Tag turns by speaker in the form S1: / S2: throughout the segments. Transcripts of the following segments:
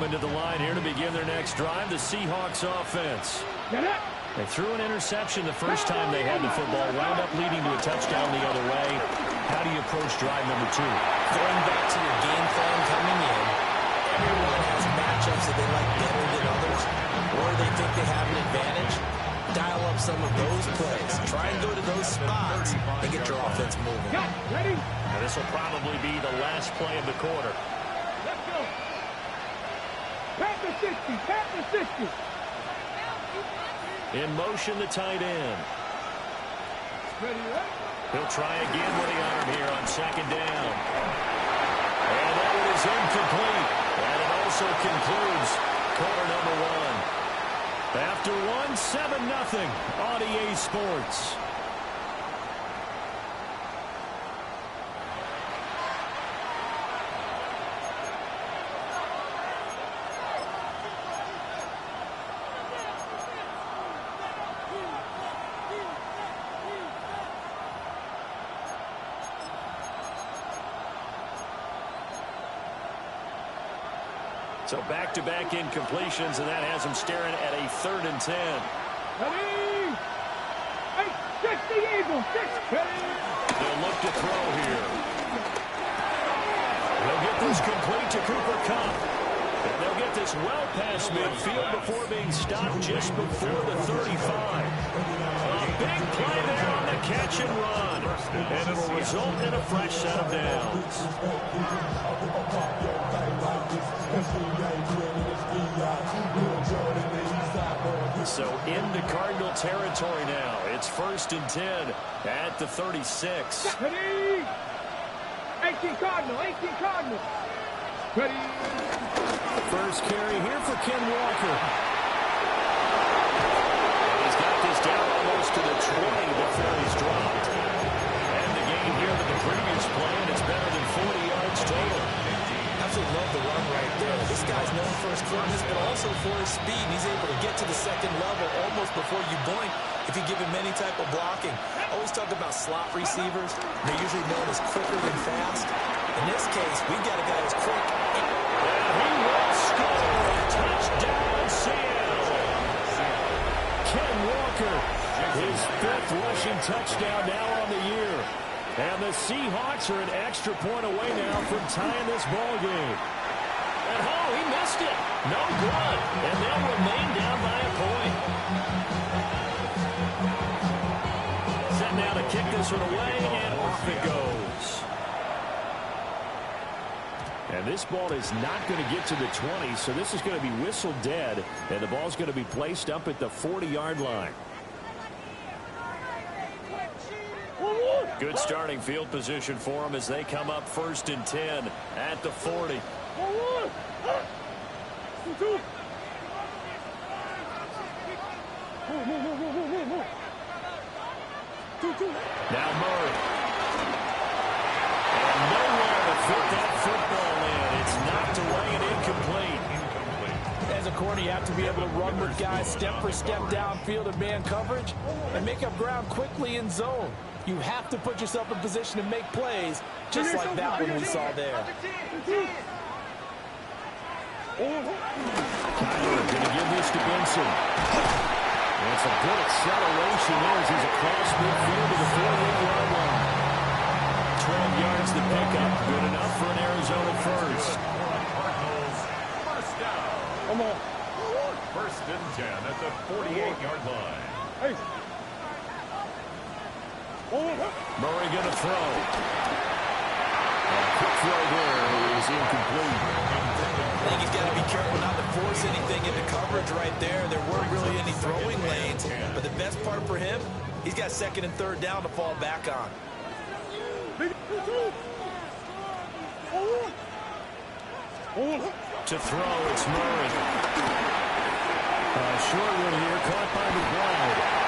S1: coming to the line here to begin their next drive, the Seahawks offense. They threw an interception the first time they had the football, wound up leading to a touchdown the other way. How do you approach drive number 2?
S2: Going back to your game plan coming in, everyone has matchups that they like better than others, or they think they have an advantage. Dial up some of those plays. Try and go to those spots and get your offense moving.
S3: Ready?
S1: Now this will probably be the last play of the quarter.
S3: Let's go. Pat the 60. Pat the 60.
S1: In motion, the tight end.
S3: Ready, right?
S1: He'll try again with the arm here on second down. And that one is incomplete. And it also concludes quarter number 1. After 7-0 on EA Sports. So back-to-back incompletions, and that has him staring at a 3rd and 10.
S3: Ready? 60 Eagles. 6. Ready?
S1: They'll look to throw here. They'll get this complete to Cooper Kupp. And they'll get this well past midfield before being stopped just before the 35. A big play there on the catch and run. And it'll result in a fresh set of downs. So into Cardinal territory now. It's 1st and 10 at the 36.
S3: Ready? 18 Cardinal. 18 Cardinal. Ready?
S1: First carry here for Ken Walker. He's got this down almost to the 20 before he's dropped. And the gain here with the previous play, and it's better than 40 yards total.
S2: Absolutely love the run right there. This guy's known for his quickness, but also for his speed. He's able to get to the second level almost before you blink if you give him any type of blocking. I always talk about slot receivers. They're usually known as quicker than fast. In this case, we've got a guy who's quick.
S1: And he will score. Touchdown, Seattle. Ken Walker, his 5th rushing touchdown now on the year. And the Seahawks are an extra point away now from tying this ball game. And he missed it. No good. And they'll remain down by a point. Set now to kick this one away, and off it goes. And this ball is not going to get to the 20, so this is going to be whistled dead, and the ball's going to be placed up at the 40-yard line. Good starting field position for them as they come up 1st and 10 at the 40. Now Murray. And nowhere to fit that football in. It's knocked away and incomplete.
S4: As a corner, you have to be able to run with guys step for step downfield in man coverage and make up ground quickly in zone. You have to put yourself in position to make plays, just like that one we saw there.
S1: Kyler going to give this to Benson. And it's a good acceleration there as he's across midfield to the 48-yard line. 12 yards to pick up. Good enough for an Arizona first.
S5: First down.
S3: Come on.
S5: 1st and 10 at the 48-yard line.
S3: Hey.
S1: Murray going to throw. A quick throw there is incomplete.
S2: I think he's got to be careful not to force anything into coverage right there. There weren't really any throwing lanes, but the best part for him, he's got 2nd and 3rd down to fall back on.
S1: To throw, it's Murray. Short one here, caught by McBride.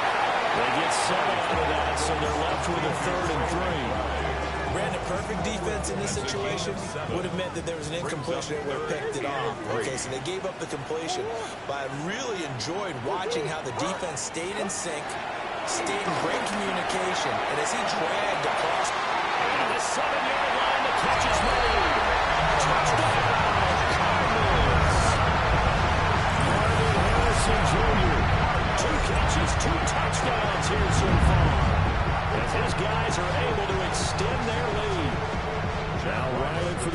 S1: They get 7 out of that, so they're left with a 3rd and 3.
S2: Ran a perfect defense in this situation. Would have meant that there was an incompletion that would have picked it off. Okay, so they gave up the completion. But I really enjoyed watching how the defense stayed in sync, stayed in great communication, and as he dragged across.
S1: And the 7-yard line, the catch is made. Touchdown, Cardinals.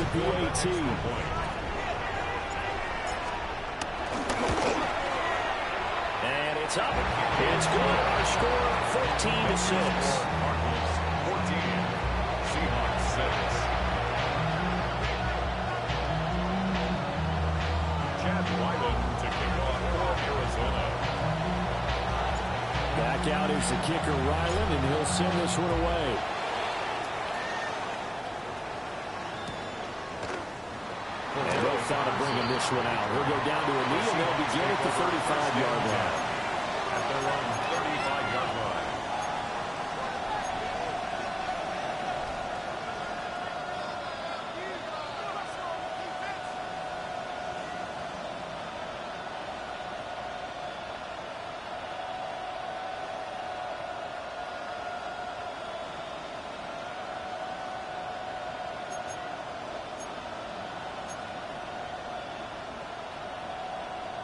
S1: PAT. And it's up. It's good. Our score, 14-6.
S5: 14. Seahawks 6. Chad Wyland to kick off for Arizona.
S1: Back out is the kicker, Ryland, and he'll send this one away. And they'll thought of bringing this one out. He'll go down to a knee, and they'll begin at the 35-yard line.
S5: At their own 35-yard line.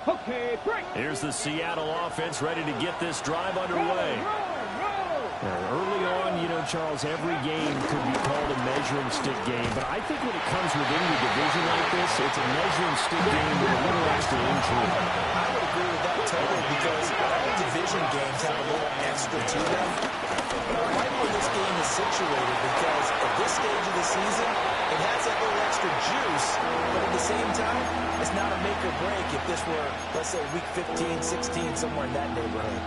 S3: Okay, break.
S1: Here's the Seattle offense ready to get this drive underway. Early on, you know, Charles, every game could be called a measuring stick game, but I think when it comes within your division like this, it's a measuring stick game with a little extra intrigue.
S2: I would agree with that totally because all division games have a little extra to them. But I like where this game is situated because at this stage of the season, it has that little extra juice, but at the same time, it's not a make or break if this were, let's say, week 15, 16, somewhere in that neighborhood.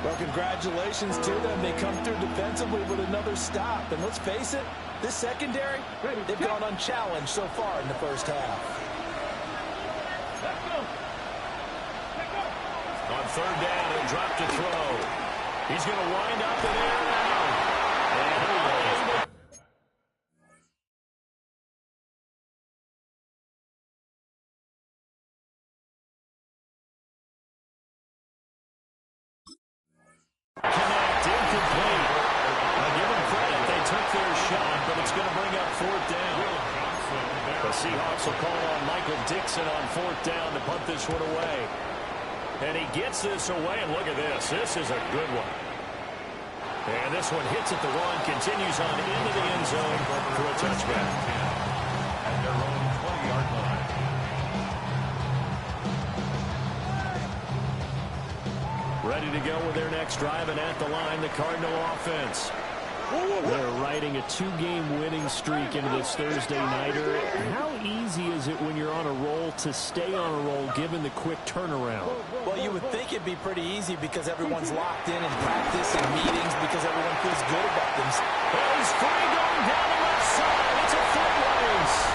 S4: Well, congratulations to them. They come through defensively with another stop. And let's face it, this secondary, they've gone unchallenged so far in the first half.
S1: On third down, he'll drop to throw. He's going to wind up in air now. And connect, incomplete. Now give them credit, they took their shot, but it's going to bring up fourth down. The Seahawks will call on Michael Dixon on fourth down to punt this one away. And he gets this away, and look at this. This is a good one. And this one hits at the one, continues on into the end zone for a touchback.
S5: At their own 20-yard line.
S1: Ready to go with their next drive, and at the line, the Cardinal offense. They're riding a two-game winning streak into this Thursday nighter. How easy is it when you're on a roll to stay on a roll given the quick turnaround?
S4: Well, you would think it'd be pretty easy because everyone's locked in practice and meetings because everyone feels good about themselves.
S1: Oh, he's free going down the left side. It's a foot race.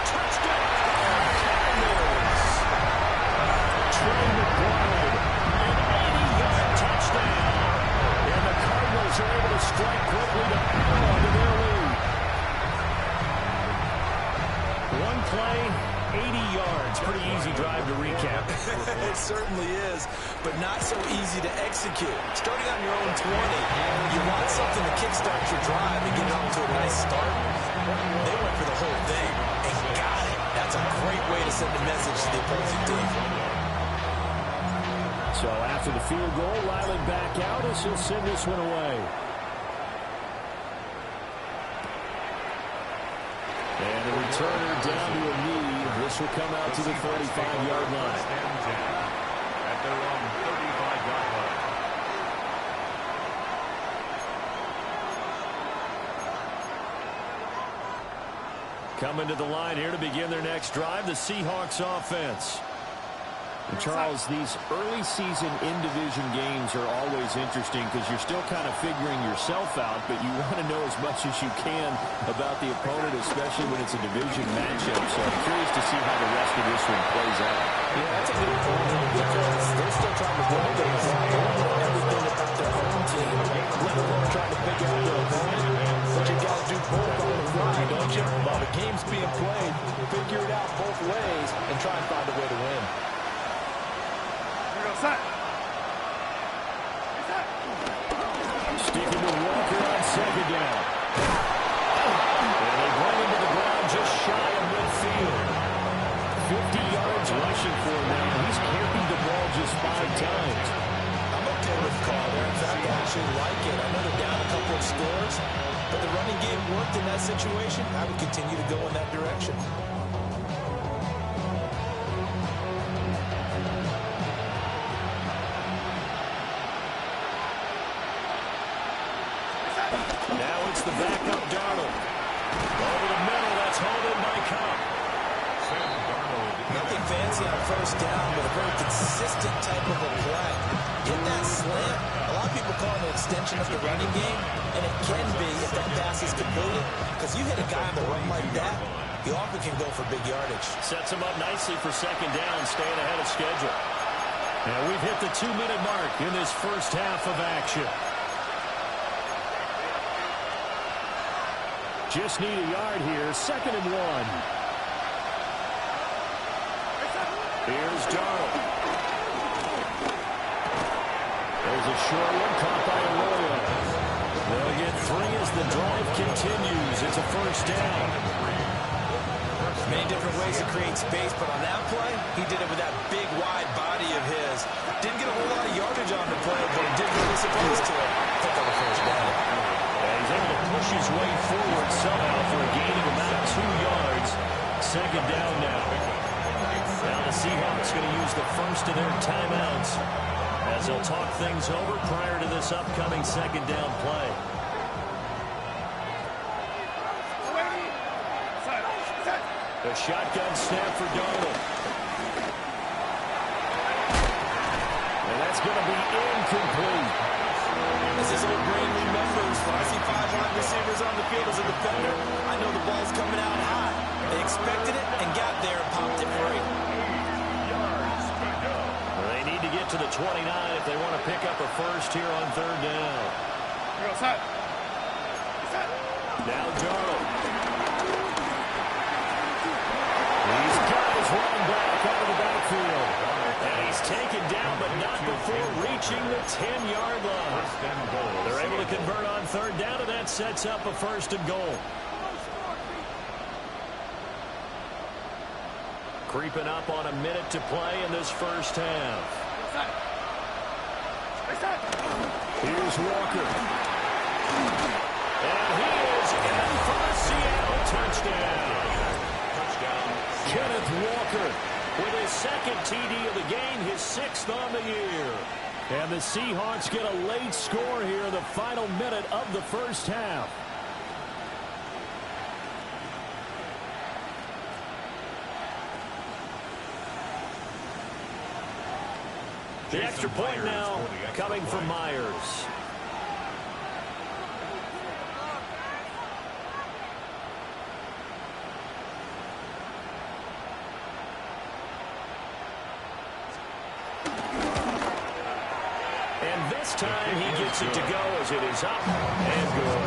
S1: Touchdown, Cardinals. Trey McBride, an 80-yard touchdown. And the Cardinals are able to strike quickly to add on to their lead. One play, 80 yards. Pretty easy drive to recap.
S2: It certainly is, but not so easy to execute. Starting on your own 20, you want something to kickstart your drive and get it off to a nice start. They went for the whole thing and got it. That's a great way to send a message to the opposing team.
S1: So after the field goal, Ryland back out as he'll send this one away. And the returner down to a knee. This will come out to the 45-yard line.
S5: At their own 35-yard line.
S1: Coming to the line here to begin their next drive, the Seahawks offense. And Charles, these early season in-division games are always interesting because you're still kind of figuring yourself out, but you want to know as much as you can about the opponent, especially when it's a division matchup. So I'm curious to see how the rest of this one plays out.
S4: Yeah, that's a good point because they're still trying to build things. They don't know everything about their own team, let alone trying to figure out their opponent. But you got to do both on the fly, don't you? While the game's being played, figure it out both ways and try and find a way to win.
S1: Sticking with Walker on second down. And they bring him to the ground just shy of midfield. 50 yards rushing for him now. He's carried the ball just 5 times.
S2: I'm okay with the call there. In fact, I actually like it. I know they're down a couple of scores, but the run running game worked in that situation, I would continue to go in that direction.
S1: Now it's the backup Darnold. Over the middle, that's hauled in by Cobb.
S2: Nothing fancy on first down, but a very consistent type of a play. Get that slant. A lot of people call it an extension of the running game, and it can be if that pass is completed, because you hit a guy on the run like that, he often can go for big yardage.
S1: Sets him up nicely for second down, staying ahead of schedule. Now we've hit the 2-minute mark in this first half of action. Just need a yard here, 2nd and 1. Here's Darnold. There's a short one caught by Arroyo. They'll get 3 as the drive continues. It's a first down.
S2: Many different ways to create space, but on that play, he did it with that big, wide body of his. Didn't get a whole lot of yardage on the play, but it did what he was supposed to. Pick up a first down.
S1: He's able to push his way forward somehow for a gain of about 2 yards. Second down now. Now the Seahawks going to use the first of their timeouts as they'll talk things over prior to this upcoming second down play. The shotgun snap for Darnold. And that's going to be incomplete.
S2: As his old brain remembers, when I see 5 wide receivers on the field as a defender, I know the ball's coming out high. They expected it and got there and popped it free.
S1: Well, they need to get to the 29 if they want to pick up a first here on 3rd down. Now Darnold. He's got his run back out of the backfield. And he's taken down, but not before reaching the 10-yard line. They're able to convert on 3rd down, and that sets up a 1st and goal. Creeping up on a minute to play in this first half. Here's Walker. And he is in for the Seattle touchdown. Kenneth Walker with his 2nd TD of the game, his 6th on the year. And the Seahawks get a late score here in the final minute of the first half. The extra point now coming from Myers. And this time he gets it to go as it is up and good.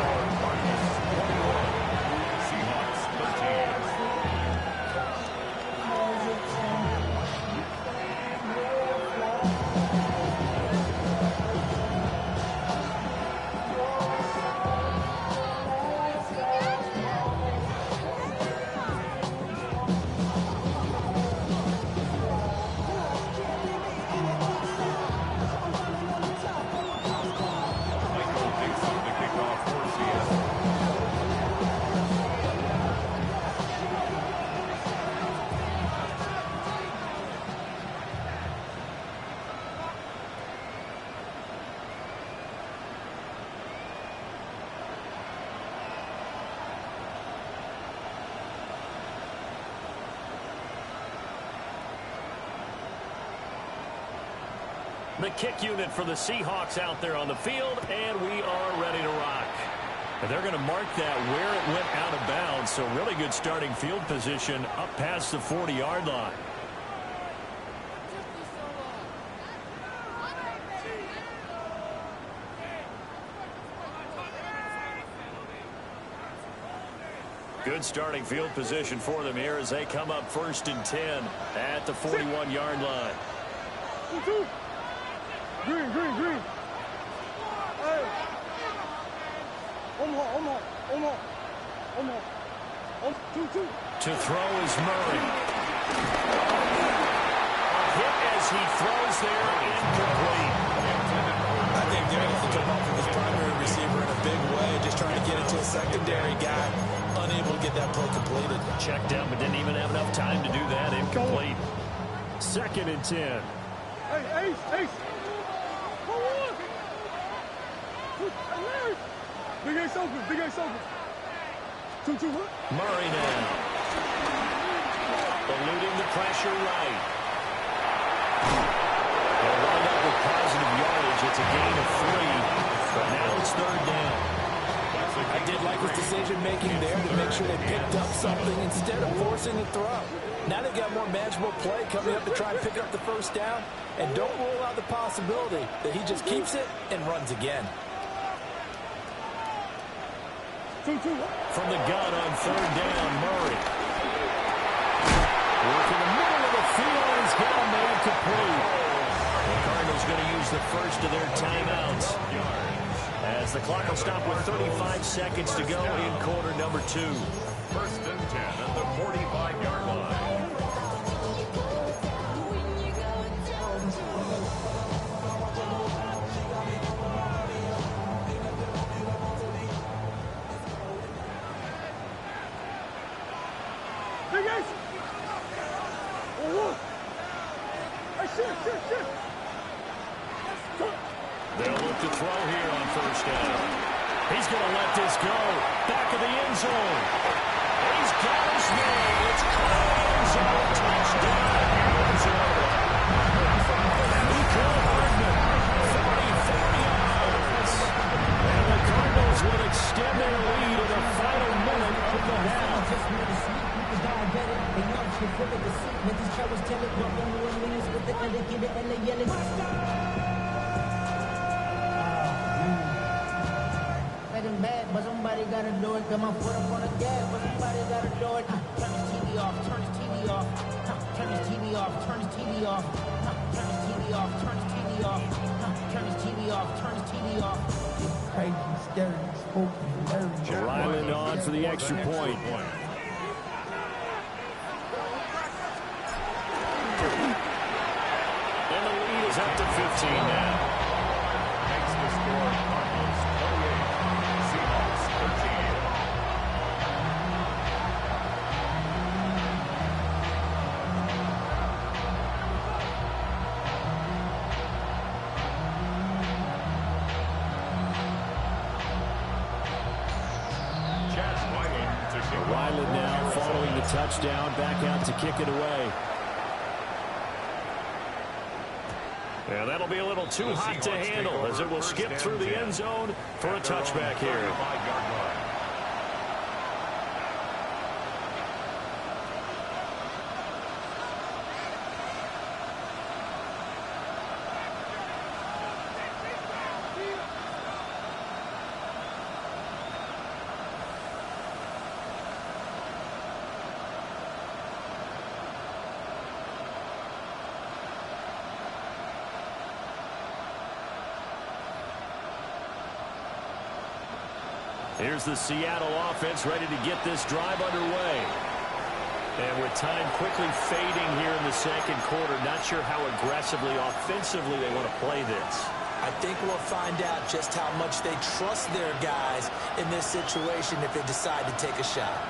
S1: The kick unit for the Seahawks out there on the field, and we are ready to rock. And they're going to mark that where it went out of bounds, so really good starting field position up past the 40-yard line. Good starting field position for them here as they come up 1st and 10 at the 41-yard line.
S3: Green. Hey. Two.
S1: To throw is Murray. A hit as he throws there, incomplete.
S2: I thing there. He come off of his primary receiver in a big way, just trying to get it to a secondary guy. Unable to get that play completed.
S1: Checked out, but didn't even have enough time to do that. Incomplete. 2nd and 10.
S3: Hey, Ace. Come on. Big Ace open. 2-2, what?
S1: Murray now. Eluding the pressure right. They'll wind up with positive yardage. It's a gain of 3. But now it's 3rd down.
S4: I did like his decision-making there to make sure they picked up something instead of forcing the throw. Now they got more manageable play coming up to try and pick up the 1st down. And don't rule out the possibility that he just keeps it and runs again.
S3: 2-2.
S1: From the gun on 3rd down, Murray. Work in the middle of the field. He's got him made complete. The Cardinals going to use the first of their timeouts, as the clock will stop with 35 seconds to go in quarter number 2.
S5: 1st and 10 at the 45-yard line.
S3: Big Ace. Oh, hey, shit.
S1: They'll look to throw here on 1st down. He's going to let this go. Back of the end zone. He's got his man. It's caught in the end zone. Touchdown, Arizona. Nico Hardman, 44 yards. And the Cardinals will extend their lead in the final minute of the half.
S6: Bad, but somebody gotta do it. Got my foot up on the gas, but somebody gotta do it. Turn this TV off, turn this TV off. Turn this TV off, turn this TV off. Turn this TV off, turn this TV off. Turn this TV off, turn this TV off. Crazy, scary, spooky, nervous.
S1: Ryland on for the extra point. And the lead is up to 15 now.
S5: Makes the score Cardinals 28, Seahawks 13.
S1: Ryland now following the touchdown, back out to kick it away. And that'll be a little too hot to handle, as it will skip through the end zone for a touchback here. Here's the Seattle offense ready to get this drive underway. And with time quickly fading here in the 2nd quarter, not sure how aggressively, offensively they want to play this.
S2: I think we'll find out just how much they trust their guys in this situation if they decide to take a shot.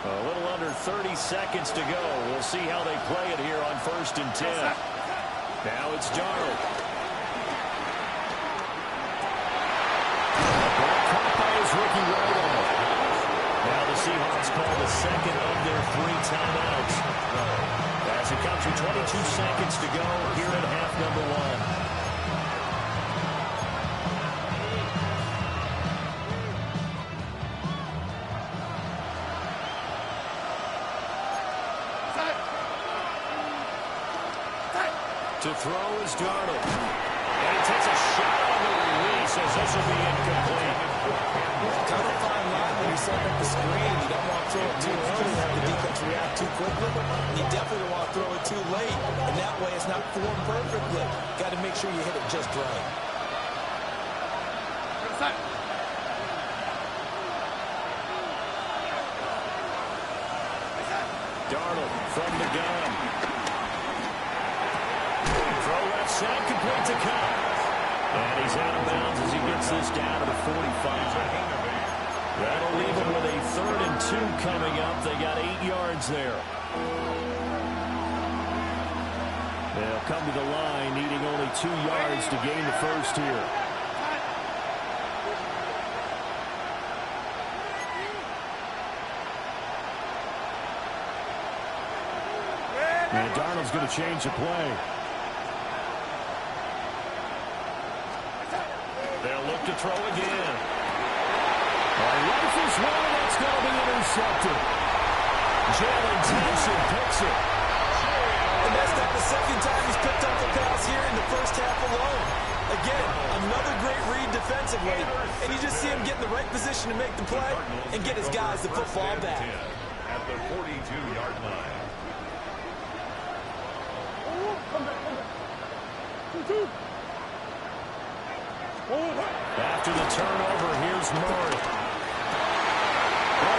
S1: A little under 30 seconds to go. We'll see how they play it here on 1st and 10. Now it's Darnold. Caught by his rookie right arm. Now the Seahawks call the 2nd of their 3 timeouts. As it comes with 22 seconds to go here at half number 1. To throw is Darnold. And he takes a shot on the release as this will be incomplete.
S2: Kind of fine line when you set up the screen. You don't want to throw it too early and have the defense react too quickly. And you definitely don't want to throw it too late. And that way it's not formed perfectly. Got to make sure you hit it just right.
S1: Darnold from the gun. Throw left side, complete to Cobb. And he's out of bounds as he gets this down to the 45. That'll leave him with a 3rd and 2 coming up. They got 8 yards there. They'll come to the line, needing only 2 yards to gain the first here. And Darnold's going to change the play. They'll look to throw again. Rifles one, that's going to be intercepted. Jalen Thompson picks it.
S2: And that's not the second time he's picked up a pass here in the first half alone. Again, another great read defensively. And you just see him get in the right position to make the play and get his guys the football back.
S5: At the 42-yard line.
S1: After the turnover, here's Murray.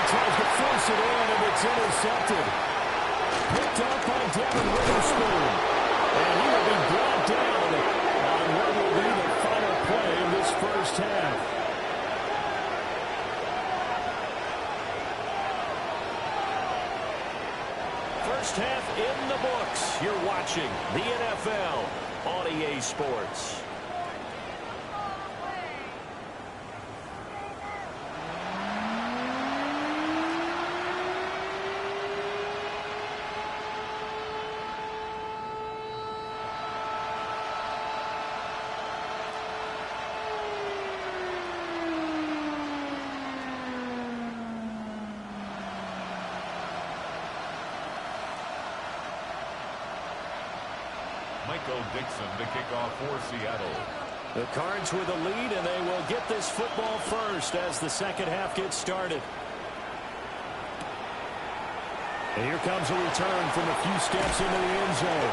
S1: Tries to force it in, and it's intercepted. Picked up by Devin Witherspoon. And he will be brought down on what will be the final play of this first half. First half in the books. You're watching the NFL on EA Sports.
S5: Dixon to kick off for Seattle.
S1: The Cards with a lead, and they will get this football first as the second half gets started. And here comes a return from a few steps into the end zone.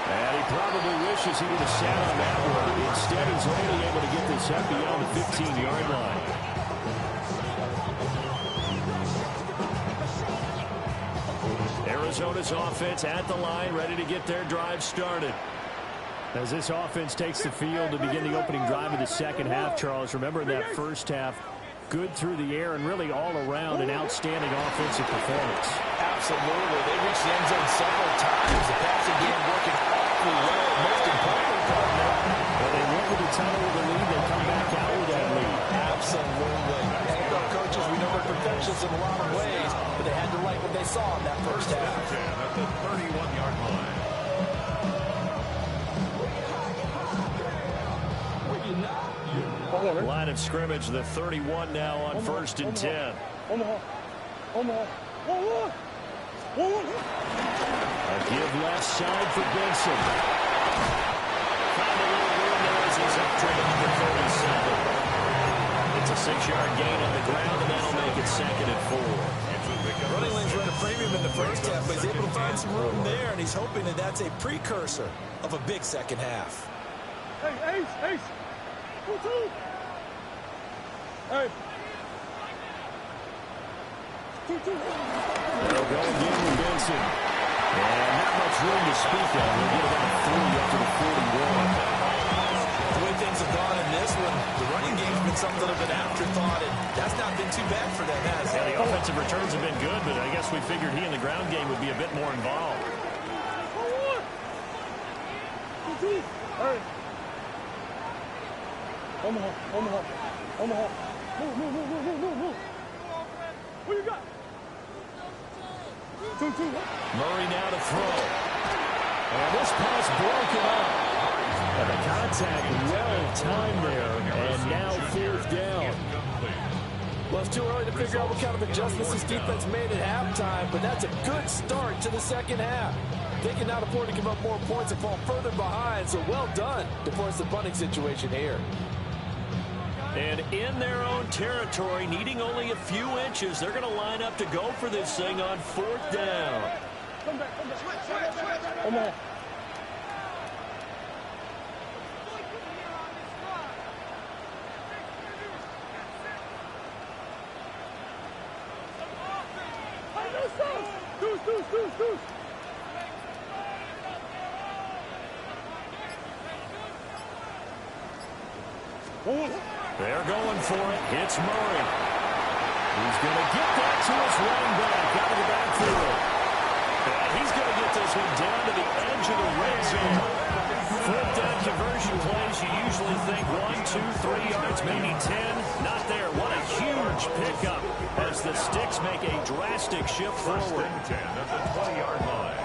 S1: And he probably wishes he would have sat on that one. Instead, he's only able to get this up beyond the 15-yard line. Arizona's offense at the line, ready to get their drive started. As this offense takes the field to begin the opening drive of the second half, Charles, remember in that first half, good through the air and really all around an outstanding offensive performance.
S4: Absolutely. They reached the end zone several times. The passing game working awfully well. Most important part now.
S1: When they went with the title of the lead, they come back out with that lead.
S4: Absolutely. NFL coaches, we know they're perfectionists in a lot of ways, but they had to like what they saw in that first half.
S5: At the 31-yard line.
S1: Line of scrimmage, the 31 now on 1st and 10. A give left side for Benson. Found a little room there as he's up toward the 37. It's a 6-yard gain on the ground, and that'll make it 2nd and 4.
S2: Running lanes ran a premium in the first half, but he's able to find some room there, and he's hoping that that's a precursor of a big second half.
S3: Hey, Ace! 2-2! Hey! 2-2!
S1: They'll go again with Benson. And not much room to speak of. They'll get about 3 up to the 41.
S2: The way things have gone in this one, the running game's been something of an afterthought, and that's not been too bad for them, has it?
S1: Yeah, the offensive returns have been good, but I guess we figured he in the ground game would be a bit more involved.
S3: Hey! Omaha. Move. What you got? 2-2.
S1: Murray now to throw. And this pass broken up. And the contact well timed there. And now 4th down.
S4: Well, it's too early to figure out what kind of adjustments this defense made at halftime, but that's a good start to the second half. They can now afford to give up more points and fall further behind, so well done to force the punting situation here.
S1: And in their own territory, needing only a few inches, they're going to line up to go for this thing on 4th down.
S3: Come back. Omaha.
S1: They're going for it. It's Murray. He's going to get that to his running back out of the backfield. And he's going to get this one down to the edge of the red zone. Fourth down conversion plays, you usually think 1, 2, 3 yards, maybe 10. Not there. What a huge pickup as the Sticks make a drastic shift forward.
S5: 10 at the 20-yard line.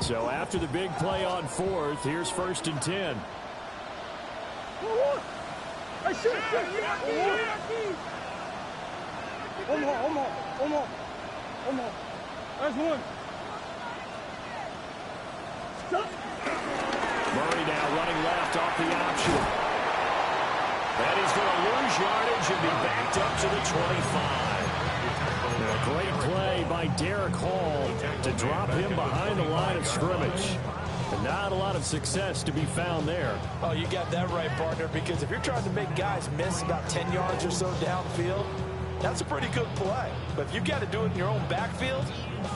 S1: So after the big play on fourth, here's 1st and 10.
S3: That's one.
S1: Murray now running left off the option. And he's going to lose yardage and be backed up to the 25. A great play by Derek Hall to drop him behind the line of scrimmage. And not a lot of success to be found there.
S2: Oh, you got that right, partner, because if you're trying to make guys miss about 10 yards or so downfield, that's a pretty good play. But if you got to do it in your own backfield,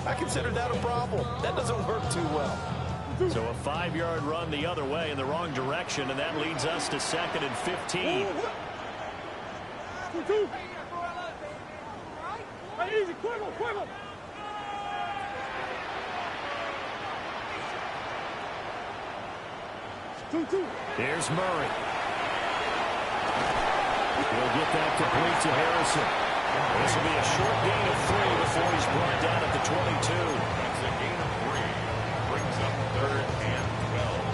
S2: I consider that a problem. That doesn't work too well.
S1: So a 5-yard run the other way in the wrong direction, and that leads us to 2nd and 15.
S3: Easy, quiver.
S1: Here's Murray. He'll get that complete to Harrison. This will be a short gain of 3 before he's brought down at the 22.
S5: That's a gain of 3. Brings up 3rd and 12.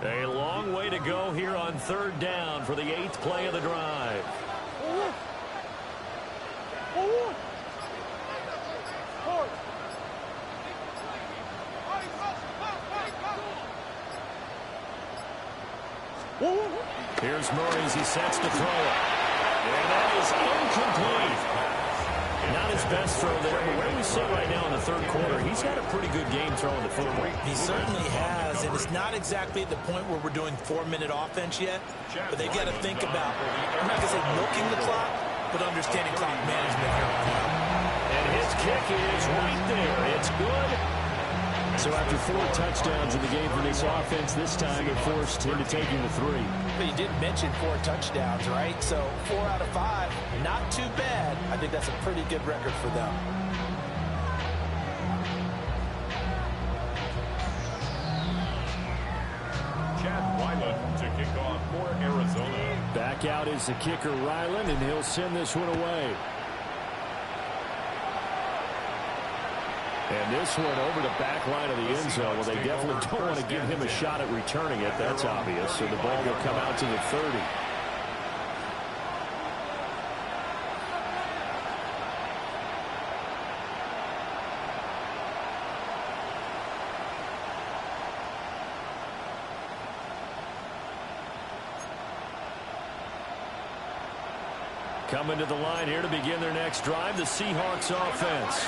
S1: A long way to go here on 3rd down for the 8th play of the drive. Here's Murray as he sets to throw it. And that is incomplete. Not his best throw there, but where we sit right now in the 3rd quarter, he's had a pretty good game throwing the football.
S2: He certainly has, and it's not exactly at the point where we're doing 4-minute offense yet, but they got to think about, I'm not going to say milking the clock, but understanding clock management here on out.
S1: And his kick is right there. It's good. So after 4 touchdowns in the game for this offense, this time it forced him to taking the 3.
S2: But you did mention 4 touchdowns, right? So 4 out of 5, not too bad. I think that's a pretty good record for them.
S5: To kick off for Arizona.
S1: Back out is the kicker, Ryland, and he'll send this one away. And this one over the back line of the end zone. Well, they definitely don't want to give him a shot at returning it. That's obvious. So the ball will come out to the 30. Coming to the line here to begin their next drive, the Seahawks offense.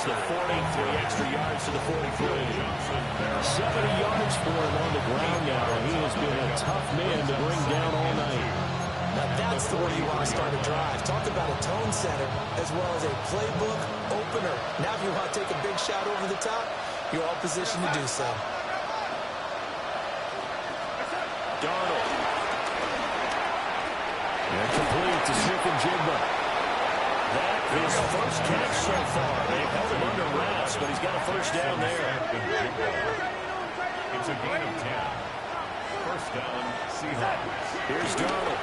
S1: The 40, 3 extra yards to the 43. 70 yards for him on the ground now. He has been a tough man to bring down all night.
S2: Now that's the way you want to start a drive. Talk about a tone setter as well as a playbook opener. Now if you want to take a big shot over the top, you're all positioned to do so.
S1: Darnold. And complete to Smith and Jigba. That is first catch so far. They've held him under wraps, but he's got a first down there.
S5: It's a gain of 10. First down, Seahawks.
S1: Here's Darnold.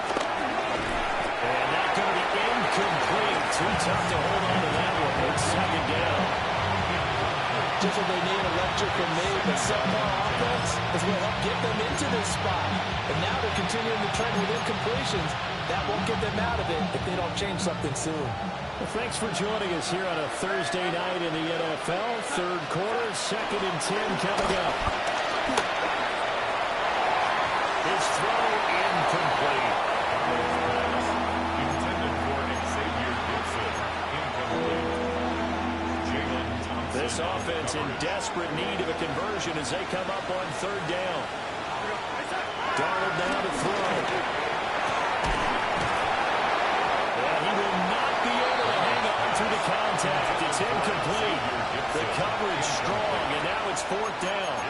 S1: And that's going to be incomplete. Too tough to hold on to that one. It's 2nd down.
S2: just what they need, electric from me, but subpar offense is what helped get them into this spot. And now they're continuing to trend with incompletions. That won't get them out of it if they don't change something soon.
S1: Well, thanks for joining us here on a Thursday night in the NFL. Third quarter, 2nd and 10 coming up. His throw incomplete.
S5: Intended for Xavier Gibson. Incomplete. Jalen Thompson.
S1: This offense in desperate need of a conversion as they come up on 3rd down. Darnold now to throw. And he will not be able to hang on through the contact. It's incomplete. The coverage strong, and now it's 4th down.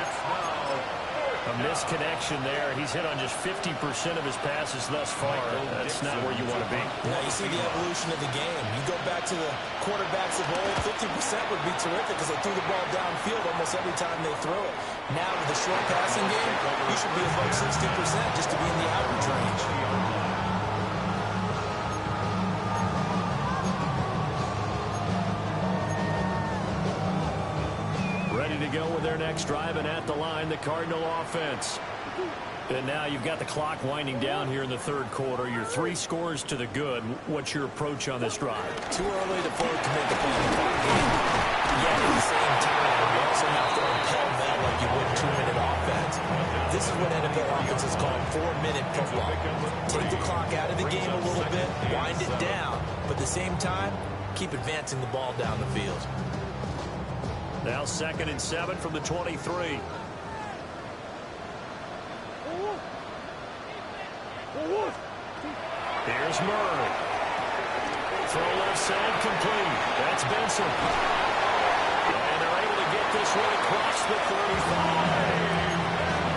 S1: A misconnection there. He's hit on just 50% of his passes thus far. That's not where you want to be.
S2: Now you see the evolution of the game. You go back to the quarterbacks of old, 50% would be terrific because they threw the ball downfield almost every time they throw it. Now with the short passing game, you should be above 60% just to be in the average range.
S1: Ready to go with their next drive, and at the line, the Cardinal offense. And now you've got the clock winding down here in the 3rd quarter. Your 3 scores to the good. What's your approach on this drive?
S2: Too early to fully commit to playing the clock game. Yet at the same time, you're also not throwing pell-mell like you would 2-minute offense. This is what NFL offenses call 4-minute football. Take the clock out of the game a little bit, wind it down, but at the same time, keep advancing the ball down the field.
S1: Now 2nd and 7 from the 23. Here's Murray. Throw left side complete. That's Benson. And they're able to get this one across the 35.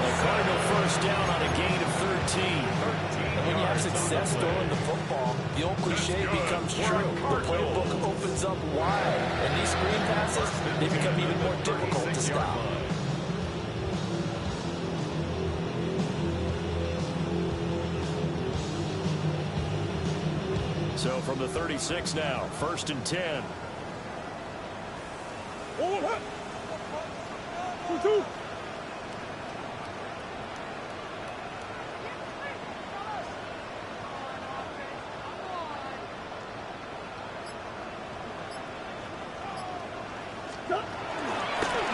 S1: The Cardinal first down on a gain of 13.
S2: And when you have success throwing the football, the old cliche becomes true. The playbook opens up wide. And these screen passes, they become even more difficult to stop.
S1: So from the 36 now, 1st and 10.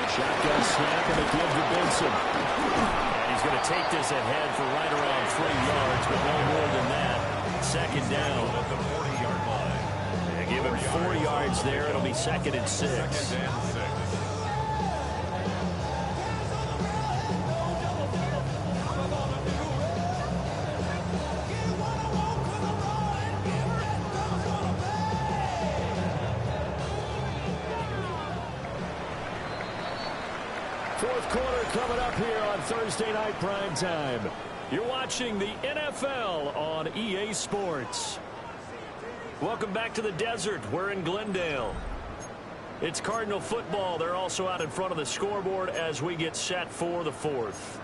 S1: Shotgun snap and a give to Benson. And he's going to take this ahead for right around 3 yards, but no more than that. 2nd down.
S5: At the 40-yard line.
S1: They give him 4 yards there. It'll be 2nd and 6.
S5: 2nd and 6.
S1: Fourth quarter coming up here on Thursday Night Prime Time. You're watching the NFL on EA Sports. Welcome back to the desert. We're in Glendale. It's Cardinal football. They're also out in front of the scoreboard as we get set for the 4th.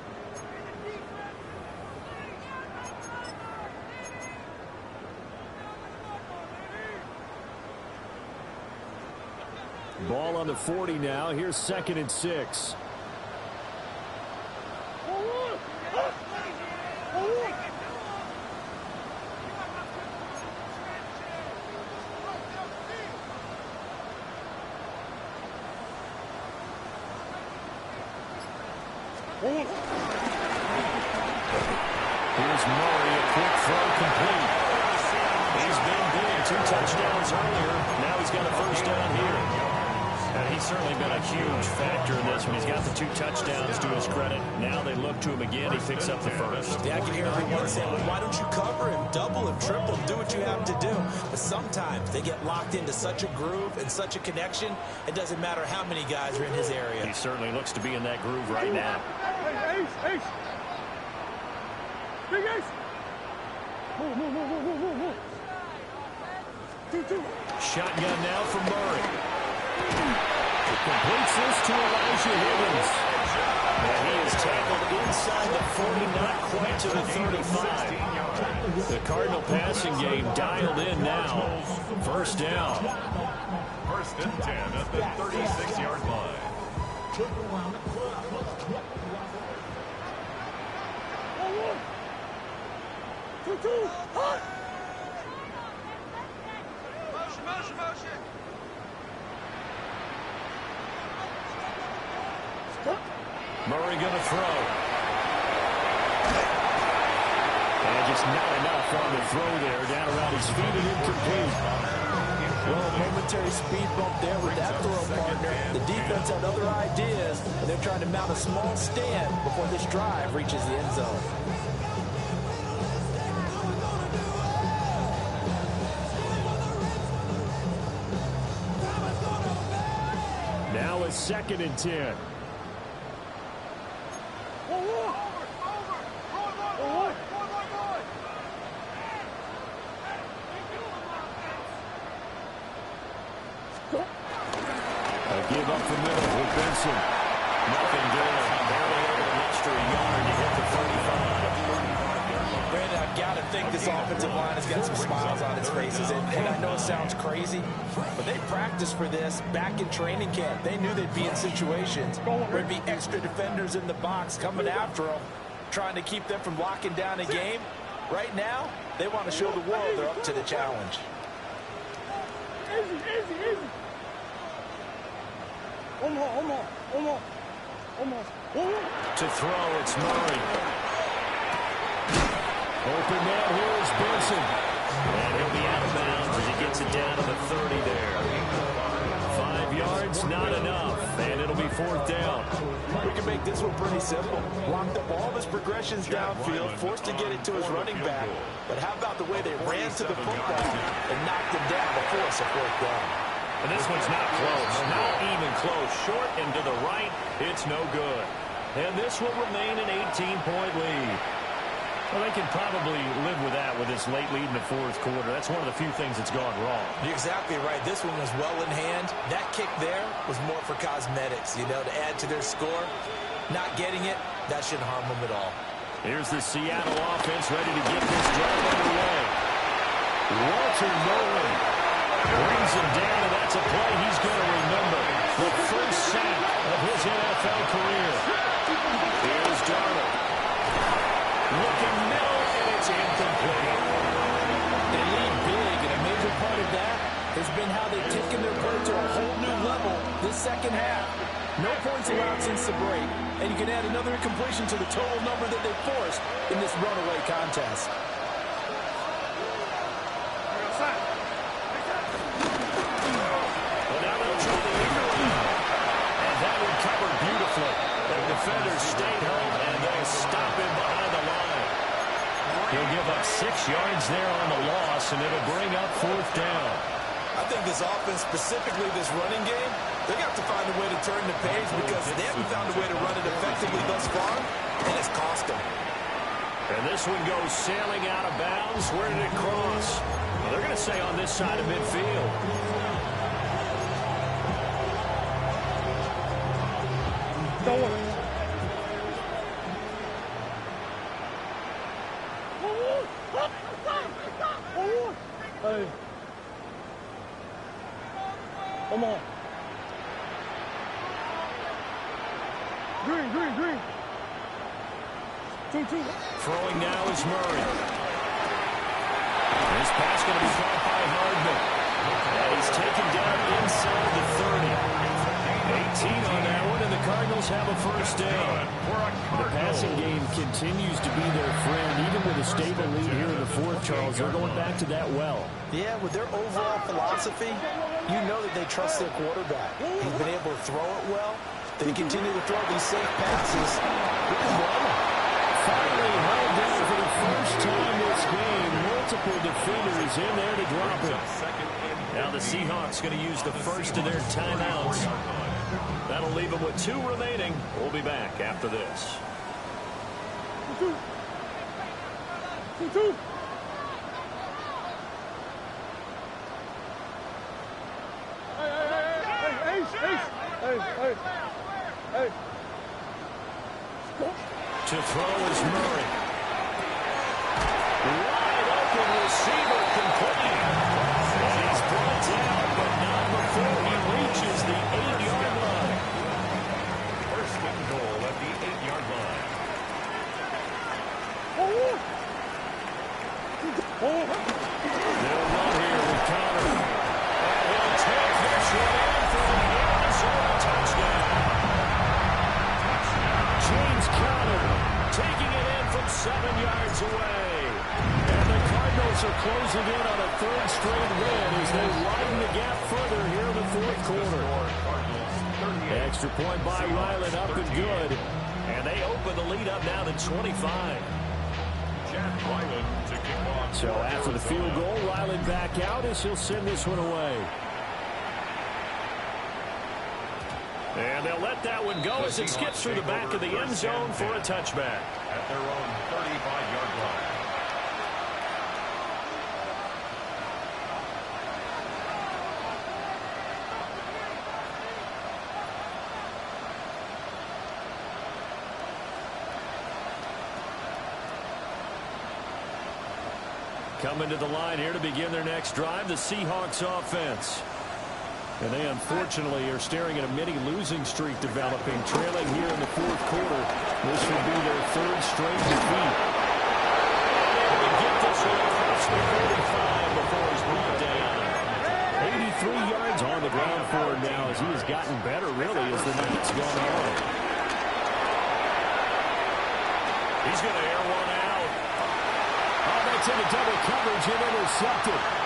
S1: Ball on the 40 now. Here's 2nd and 6. Here's Murray, a quick throw complete. He's been big, 2 touchdowns earlier. Now he's got a 1st down here. And he's certainly been a huge factor in this one. He's got the 2 touchdowns to his credit. Now they look to him again. He picks up the 1st.
S2: Yeah, I can hear everyone saying, well, why don't you cover him, double him, triple him, do what you have to do. But sometimes they get locked into such a groove and such a connection, it doesn't matter how many guys are in his area.
S1: He certainly looks to be in that groove right now.
S3: Ace, Ace. Big Ace. Move. 2-2.
S1: Shotgun now from Murray. Completes this to Elijah Higgins. And he is tackled inside the 40, not quite to the 35. The Cardinal passing game dialed in now. 1st down.
S5: 1st and 10 at the 36-yard line.
S3: 2-2. Hot. Motion.
S1: Murray going to throw. And just not enough on the throw there. Down around his feet and incomplete.
S4: Well, a momentary speed bump there with that throw, partner. The defense had other ideas, and they're trying to mount a small stand before this drive reaches the end zone.
S1: Now it's 2nd and 10. Give up the middle with Benson. Nothing doing. Barely able to muster a yard to hit the 35.
S4: Brandon, I've got to think this offensive line has got some smiles on its faces. And I know it sounds crazy, but they practiced for this back in training camp. They knew they'd be in situations where there'd be extra defenders in the box coming after them, trying to keep them from locking down a game. Right now, they want to show the world they're up to the challenge.
S3: Easy. One more.
S1: To throw, it's Murray. Open man, here is Benson. And he'll be out of bounds as he gets it down to the 30 there. 5 yards, not enough. And it'll be 4th down.
S4: We can make this one pretty simple. Blocked up all of his progressions downfield, forced to get it to his running back. But how about the way they ran to the football and knocked him down before it's a 4th down?
S1: And this one's not close, not even close. Short and to the right, it's no good. And this will remain an 18-point lead. Well, they can probably live with that with this late lead in the 4th quarter. That's one of the few things that's gone wrong.
S2: You're exactly right. This one was well in hand. That kick there was more for cosmetics, to add to their score. Not getting it, that shouldn't harm them at all.
S1: Here's the Seattle offense ready to get this drive underway. Walter Nolan brings him down, and that's a play he's going to remember. The first sack of his NFL career. Here's Darnold. Looking middle, and it's incomplete.
S4: They lead big, and a major part of that has been how they've taken their play to a whole new level this second half. No points allowed since the break, and you can add another incompletion to the total number that they forced in this runaway contest.
S1: Well, now they'll try the interlead. And that one covered beautifully. The defenders stay home, and they'll stop him behind the line. He'll give up 6 yards there on the loss, and it'll bring up 4th down.
S2: I think this offense, specifically this running game, they're going to have to find a way to turn the page because they haven't found a way to run it effectively thus far, and it's cost them.
S1: And this one goes sailing out of bounds. Where did it cross? Well, they're going to say on this side of midfield.
S3: Don't worry. Hey. Come on. Green. 2-2.
S1: Throwing now is Murray. This pass going to be caught by Hardman. And he's taken down inside the 30. 18 on that one, and the Cardinals have a first down. The passing game continues to be their friend. Even with a stable lead here in the 4th, Charles, they're going back to that well.
S4: Yeah, with their overall philosophy, you know that they trust their quarterback. He's been able to throw it well. They continue to throw these safe passes.
S1: Finally held down for the first time this game. Multiple defenders in there to drop him. Now the Seahawks going to use the first of their timeouts. That'll leave them with 2 remaining. We'll be back after this.
S3: 2-2. Hey.
S1: To throw is Murray. Wide open receiver complete. And he's brought down, but not before he reaches the 8-yard line.
S5: First and goal at the 8-yard line.
S1: 7 yards away. And the Cardinals are closing in on a third straight win as they widen the gap further here in the fourth quarter. Extra point by Ryland, up and good. And they open the lead up now to 25. So after the field goal, Ryland back out as he'll send this one away. And they'll let that one go as it skips through the back of the end zone for a touchback.
S5: At their own 35-yard line.
S1: Coming to the line here to begin their next drive, the Seahawks offense. And they unfortunately are staring at a mini losing streak developing, trailing here in the fourth quarter. This would be their third straight defeat. And they get this one across the 45 before he's brought down. 83 yards on the ground for him now as he has gotten better really as the night's gone on. He's going to air one out. Oh, that's into double coverage and intercepted.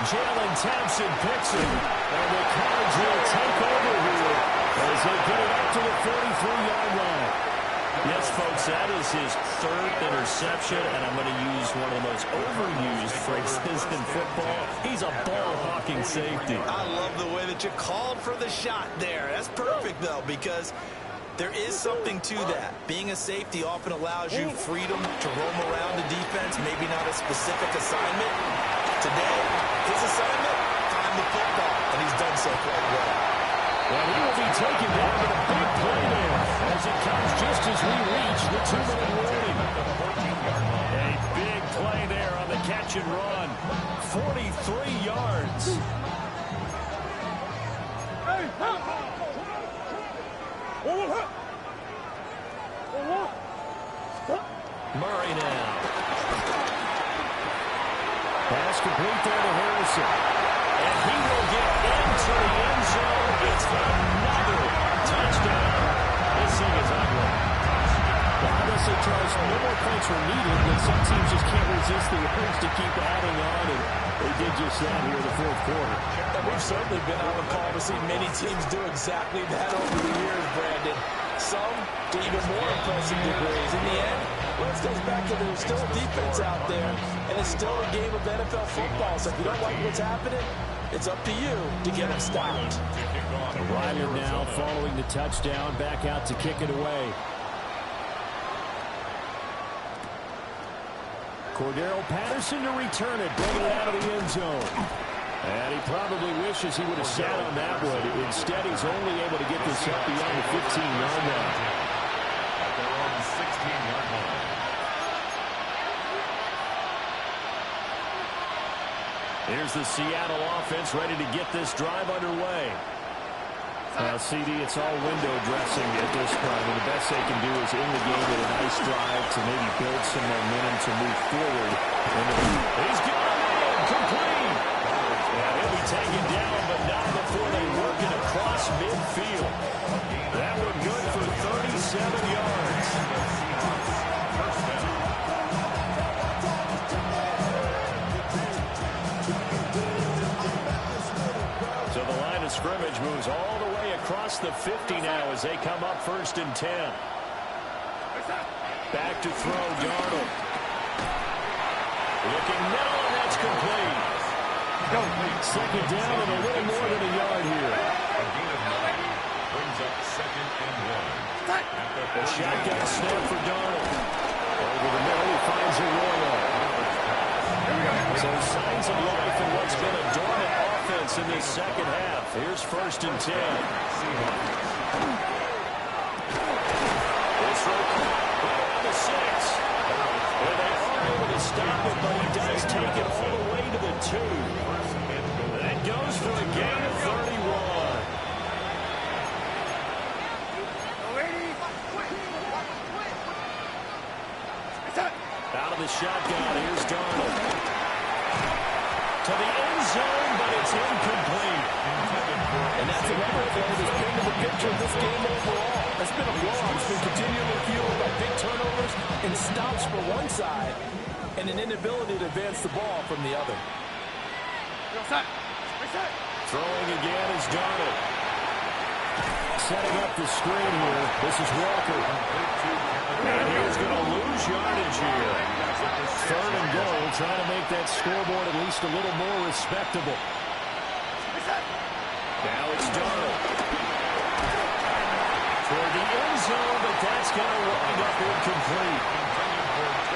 S1: Jalen Thompson picks it, and the Cards will take over here as they get it up to the 43-yard line. Yes, folks, that is his third interception, and I'm going to use one of the most overused phrases in football. He's a ball-hawking safety.
S2: I love the way that you called for the shot there. That's perfect, though, because there is something to that. Being a safety often allows you freedom to roam around the defense, maybe not a specific assignment. Today, his assignment, find the football, and he's done so quite well.
S1: And he will be taken down with a big play there as it comes just as we reach the 2-minute warning. A big play there on the catch and run. 43 yards. Murray now. Pass complete there to Harrison. And he will get into the end zone. It's another touchdown. This thing is ugly. Well, I guess they Charles, no more points were needed, but some teams just can't resist the urge to keep adding on, and they did just that here in the fourth quarter.
S2: And we've certainly been on the call to see many teams do exactly that over the years, Brandon. Some to even more impressive degrees. In the end, well, it goes back to there's still a defense out there, and it's still a game of NFL football. So if you don't like what's happening, it's up to you to get them stopped.
S1: Ryland now following the touchdown, back out to kick it away. Cordero Patterson to return it, bringing it out of the end zone. And he probably wishes he would have sat on that one. Instead, he's only able to get this up beyond the 15-yard line.
S5: At their own 16-yard line.
S1: Here's the Seattle offense ready to get this drive underway. Now, CD, it's all window dressing at this point, and the best they can do is end the game with a nice drive to maybe build some momentum to move forward. He's got it complete. Yeah, he'll be taken down, but not before they work it across midfield. That one good for 37 yards. So the line of scrimmage moves all the way across the 50 now as they come up 1st and 10. Back to throw, Darnold. Looking middle, and that's complete. Second down and a little more than a yard here.
S5: A gain of 9 brings up 2nd and 1.
S1: A shotgun snap for Darnold. Over the middle, he finds Arroyo. So signs of life in what's been a dormant offense in this second half. Here's 1st and 10. This one right on the 6. And they are able to stop it, but he does take it all the way to the 2. That goes for a gain of 31. Out of the shotgun, here's Darnold. To the end zone, but it's incomplete.
S2: And that's another thing that's painted the picture of this game overall. It's been a blowout. It's been continually fueled by big turnovers and stops for one side and an inability to advance the ball from the other.
S1: Throwing again is Darnold. Setting up the screen here. This is Walker. And he's going to lose yardage here. 3rd and goal, trying to make that scoreboard at least a little more respectable. Now it's Darnold. Toward the end zone, but that's going to wind up incomplete.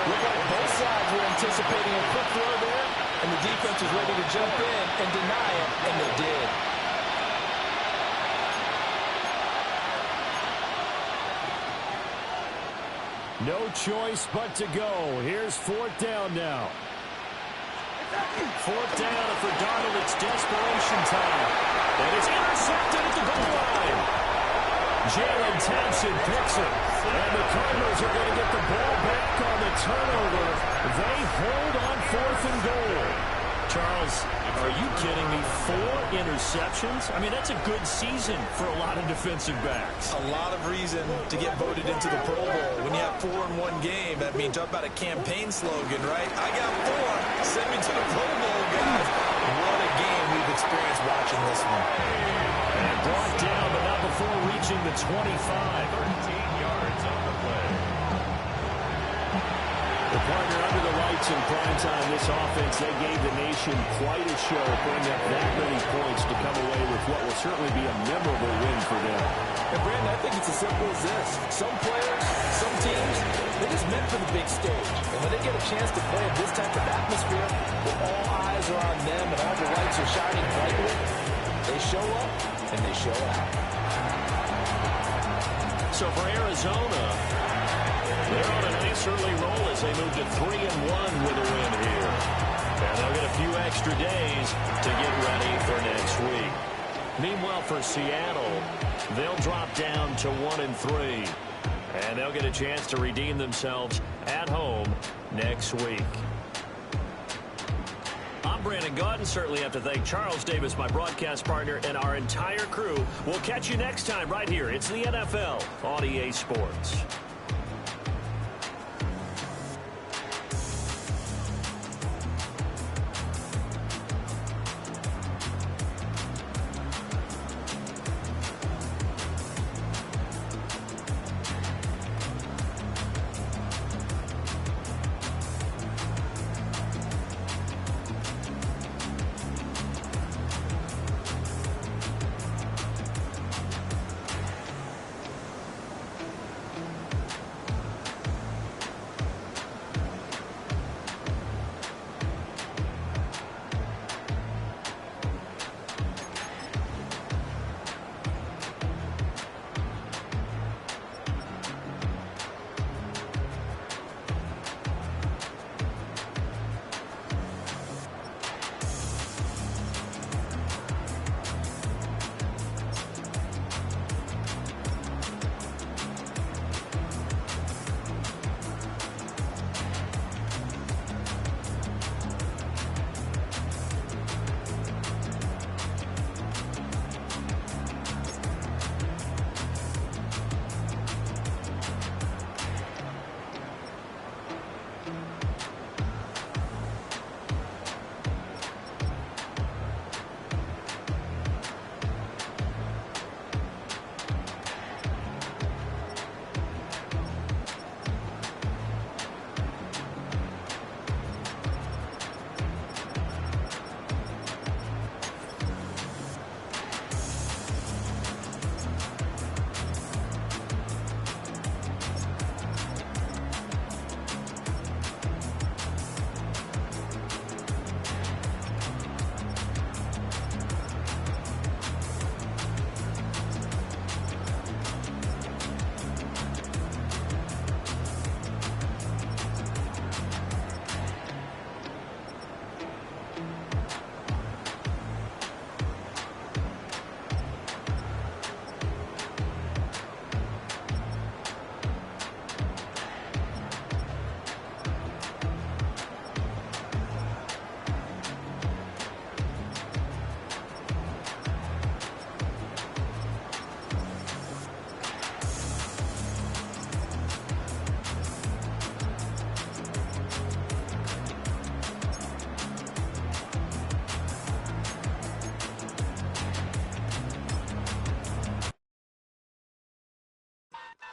S2: Look like both sides were anticipating a quick throw there, and the defense was ready to jump in and deny it, and they did.
S1: No choice but to go. Here's 4th down now. 4th down, and for Darnold, it's desperation time. And it's intercepted at the goal line. Jalen Thompson picks it. And the Cardinals are going to get the ball back on the turnover. They hold on 4th and goal. Charles, are you kidding me? 4 interceptions? I mean, that's a good season for a lot of defensive backs.
S2: A lot of reason to get voted into the Pro Bowl. When you have 4 in one game, that means talk about a campaign slogan, right? I got 4. Send me to the Pro Bowl, guys. What a game we've experienced watching this one.
S1: And brought down, but not before reaching the 25.
S5: 13 yards on the play.
S1: The partner under the lights in prime time. This offense, they gave the nation quite a show, putting up that many points to come away with what will certainly be a memorable win for them.
S2: And Brandon, I think it's as simple as this. Some players, some teams, they're just meant for the big stage. And when they get a chance to play in this type of atmosphere, where all eyes are on them and all the lights are shining brightly, they show up and they show out.
S1: So for Arizona, they're on a nice early roll as they move to 3-1 with a win here. And they'll get a few extra days to get ready for next week. Meanwhile, for Seattle, they'll drop down to 1-3. And they'll get a chance to redeem themselves at home next week. I'm Brandon Gaudin. Certainly have to thank Charles Davis, my broadcast partner, and our entire crew. We'll catch you next time right here. It's the NFL on EA Sports.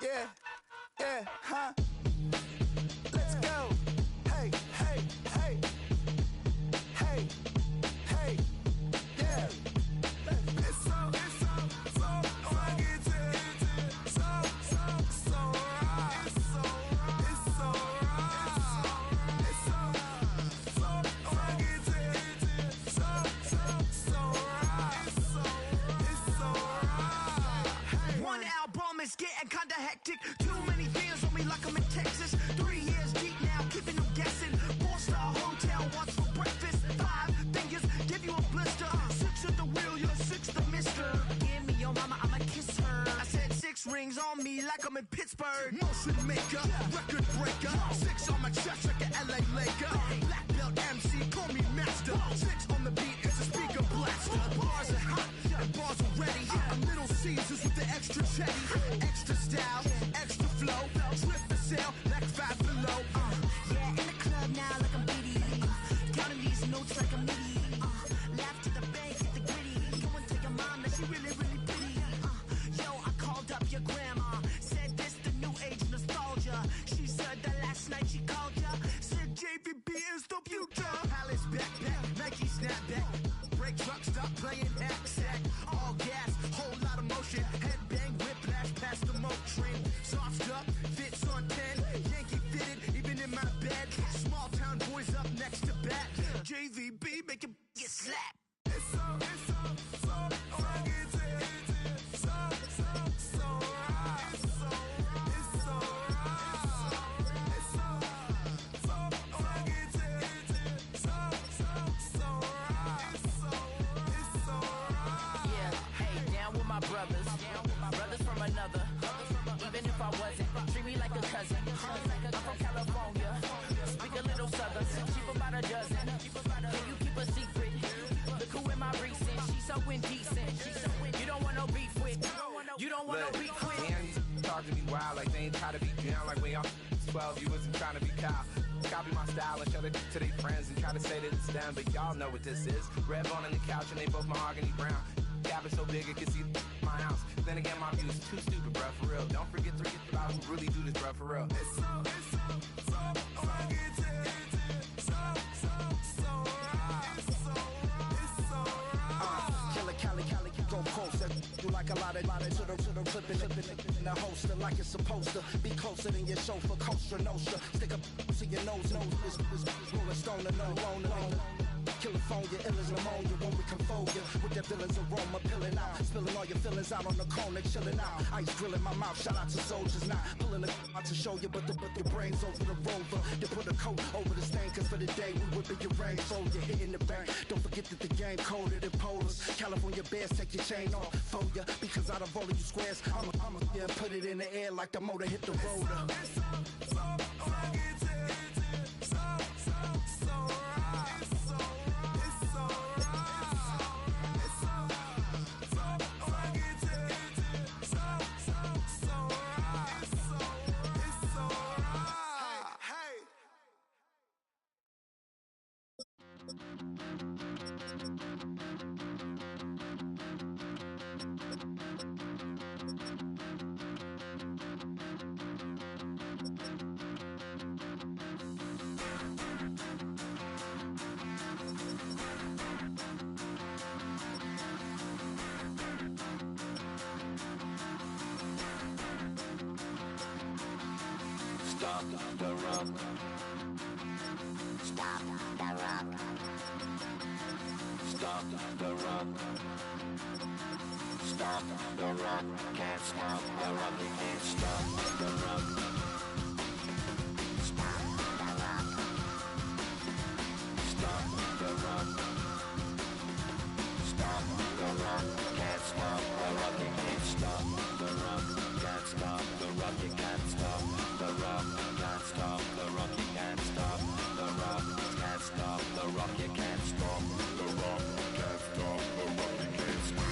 S7: Yeah, yeah, huh? Let's go. Hey, hey, hey. Hey, hey, yeah. It's so rugged, so right. It's so rugged, so right. It's so right.
S8: One album is getting kinda hectic. Too many fans on me like I'm in Texas. 3 years deep now, keeping them guessing. 4-star hotel, what's for breakfast? 5 fingers, give you a blister. 6 at the wheel, you're 6 the mister. Give me your mama, I'ma kiss her. I said 6 rings on me like I'm in Pittsburgh. Motion maker, record breaker. 6 on my chest like an LA Laker. Black belt MC, call me master. 6 on the beat, it's a speaker blaster. Bars are hot, and bars are ready. A Little Caesars with the extra chetty. Extra style, extra flow. Trip for sale, like 5 below. Yeah, in the club now like I'm BD. Counting these notes like I'm MIDI. Laugh to the bank, hit the gritty. Go and tell your mom that she really, really pretty. Yo, I called up your grandma. Said this the new age nostalgia. She said that last night she called ya. Said JVB is the future. Palace backpack, Nike snapback. Break truck, stop playing hack sack. All gas, whole lot of motion. Headbang, whiplash, past the moat train. Soft up, fits on 10. Yankee fitted, even in my bed. Small town boys up next to bat. JVB, make it get slapped.
S7: It's so rugged, so right. It's so right. It's so right. It's so rugged, so right. It's so right.
S8: Yeah, hey, down with my brothers. Brothers from another. Even if I wasn't, treat me like a cousin. I'm from California. Speak a little southern. Cheap about a dozen. Can you keep a secret? Look who in my recent. She's so indecent. You don't want no beef with. You don't want no beef with.
S9: Damn, these talk to me wild like they ain't try to be down like when y'all 12, you wasn't trying to be Kyle. Copy my style and show it to their friends and try to say that it's them, but y'all know what this is. Red bone on the couch and they both mahogany brown. Gap is so big it can see my house. Then again, my view is too stupid, bruh, for real. Don't forget about who really do this, bruh, for real.
S7: It's so rugged, so right. It's so right.
S8: Killer Cali, go closer. You like a lot of to the clipping in the holster like it's supposed to be closer than your chauffeur, Costa Nostra. Stick up to your nose, rolling stone and no loner. California, ill as pneumonia when we confold you with that villain's aroma, pilling out, spilling all your feelings out on the corner, chilling out. Ice grilling my mouth, shout out to soldiers, not pulling the out to show you, but the brains over the rover. You put a coat over the stain, cause for the day we whipping your range, so you're hitting the bank. Don't forget that the game coded in polars. California bears, take your chain off for ya, because out of all of you squares, I'ma yeah, put it in the air like the motor hit the roller.
S7: It's so rugged, so right. It's so rugged, so right. It's so right. Hey.
S10: Stop the rock. Stop the rock. Stop the rock. Stop the rock. Can't stop the rock. You can't stop the rock. Stop the rock. Stop the rock. Stop the rock. Can't stop the rock. You can't stop the rock. Can't stop the rock. You can't stop the rock. Can't stop the rock. You can't stop the rock. Can't stop the rock. You can't stop the rock. Can't stop the rock. You can't stop.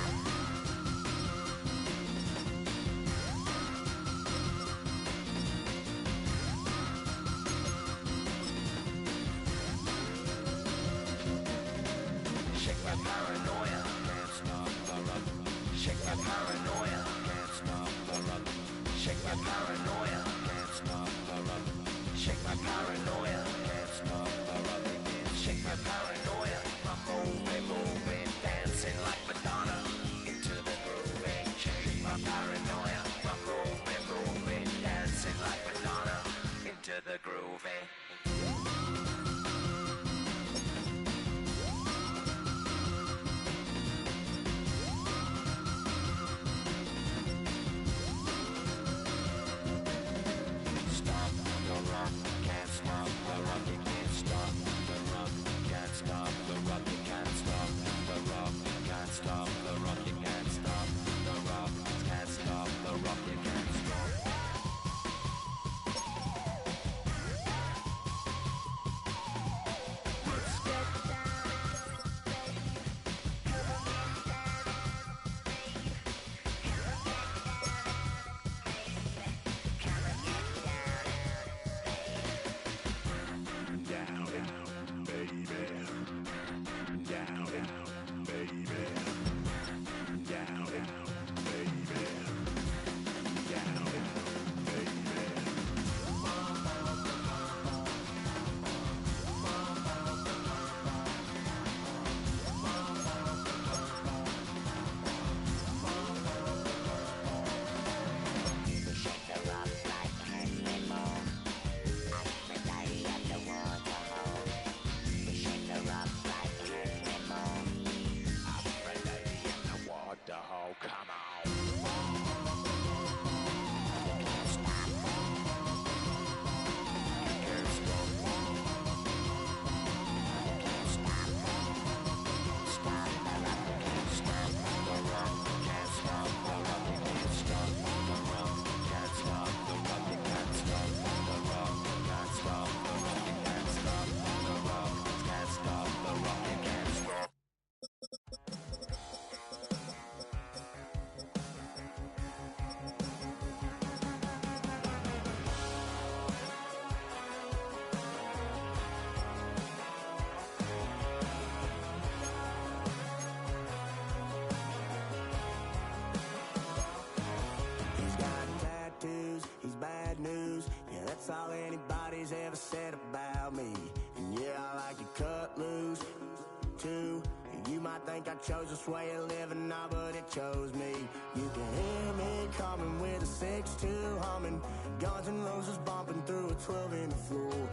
S10: Shake my paranoia. Can't stop the rock. Shake my paranoia. Can't stop the rock. Shake my paranoia, can't stop the rock. Shake my paranoia, can't stop the rock. Shake my paranoia, I'm moving, dancing like Madonna into the groove. Shake my paranoia, I'm moving, dancing like Madonna into the groove. Stop the rock, can't stop the rock, you can't stop the rock, can't stop the rock, you can't stop the rock, can't stop the rock, you can't stop the rock, can't stop the rock, you can't stop. He's got tattoos, he's bad news. Yeah, that's all anybody's ever said about me. And yeah, I like to cut loose, too. You might think I chose this way of living now, but it chose me. You can hear me coming with a 6-2 humming, Guns N' Roses bumping through a 12 in the floor.